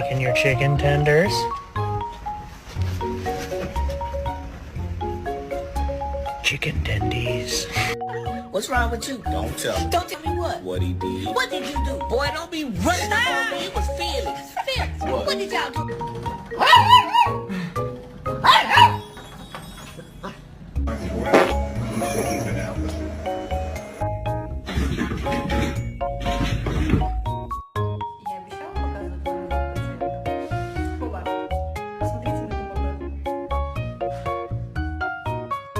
making your chicken tenders? Chicken tendies. What's wrong with you? Don't tell me. Don't tell me what. What he did. What did you do? Boy, don't be running up on me. It was feelings. Feelings. What did y'all do?